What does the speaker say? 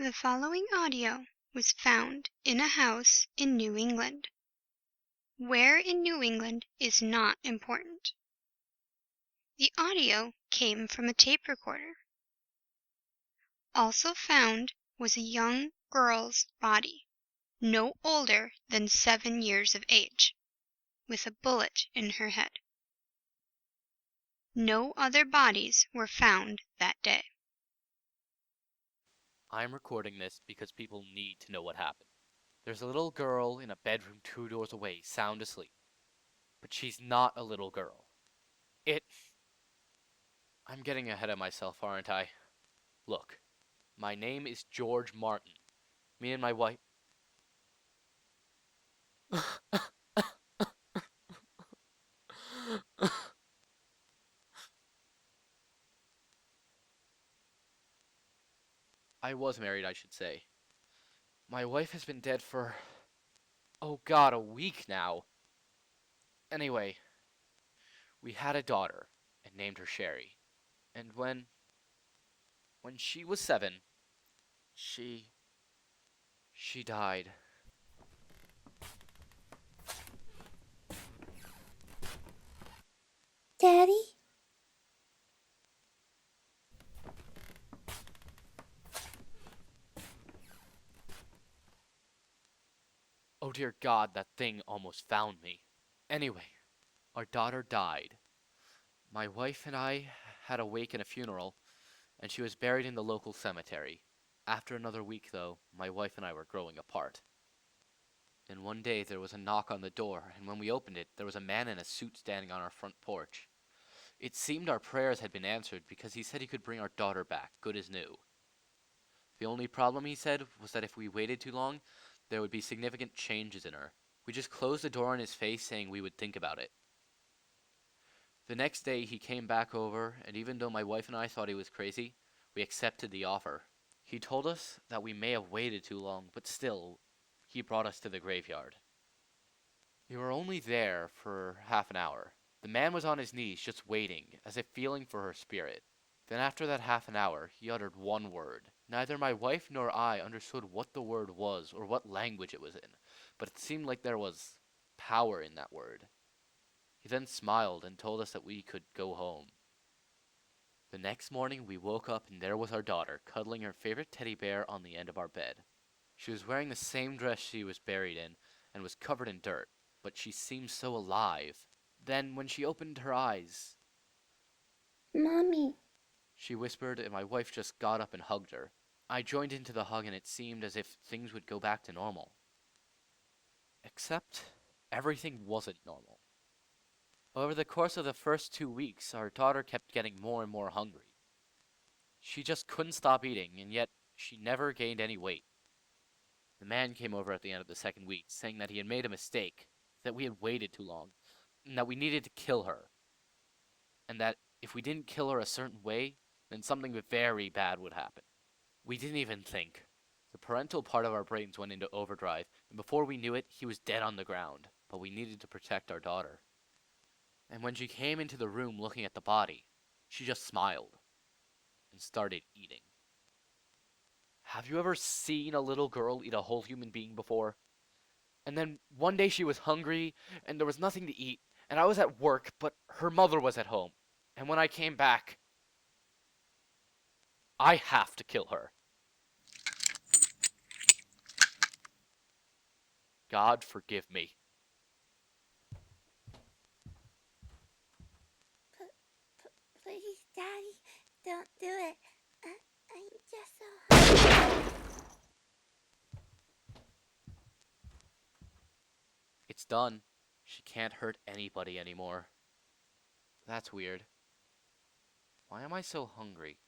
The following audio was found in a house in New England. Where in New England is not important. The audio came from a tape recorder. Also found was a young girl's body, no older than 7 years of age, with a bullet in her head. No other bodies were found that day. I'm recording this because people need to know what happened. There's a little girl in a bedroom 2 doors away, sound asleep. But she's not a little girl. I'm getting ahead of myself, aren't I? Look, my name is George Martin. Me and my wife. I was married, I should say. My wife has been dead for, oh God, a week now. Anyway, we had a daughter and named her Sherry. And when she was 7, she died. Daddy? Oh dear God, that thing almost found me. Anyway, our daughter died. My wife and I had a wake and a funeral, and she was buried in the local cemetery. After another week, though, my wife and I were growing apart. Then one day there was a knock on the door, and when we opened it, there was a man in a suit standing on our front porch. It seemed our prayers had been answered because he said he could bring our daughter back, good as new. The only problem, he said, was that if we waited too long, there would be significant changes in her. We just closed the door in his face, saying we would think about it. The next day he came back over, and even though my wife and I thought he was crazy, we accepted the offer. He told us that we may have waited too long, but still, he brought us to the graveyard. We were only there for half an hour. The man was on his knees just waiting, as if feeling for her spirit. Then after that half an hour, he uttered one word. Neither my wife nor I understood what the word was or what language it was in, but it seemed like there was power in that word. He then smiled and told us that we could go home. The next morning we woke up and there was our daughter, cuddling her favorite teddy bear on the end of our bed. She was wearing the same dress she was buried in and was covered in dirt, but she seemed so alive. Then, when she opened her eyes, Mommy. she whispered, and my wife just got up and hugged her. I joined into the hug and it seemed as if things would go back to normal. Except, everything wasn't normal. Over the course of the first 2 weeks, our daughter kept getting more and more hungry. She just couldn't stop eating, and yet she never gained any weight. The man came over at the end of the second week, saying that he had made a mistake, that we had waited too long, and that we needed to kill her. And that if we didn't kill her a certain way, then something very bad would happen. We didn't even think. The parental part of our brains went into overdrive, and before we knew it, he was dead on the ground. But we needed to protect our daughter. And when she came into the room looking at the body, she just smiled and started eating. Have you ever seen a little girl eat a whole human being before? And then one day she was hungry, and there was nothing to eat, and I was at work, but her mother was at home. And when I came back, I have to kill her. God forgive me. Please, Daddy, don't do it. I'm just so hungry. It's done. She can't hurt anybody anymore. That's weird. Why am I so hungry?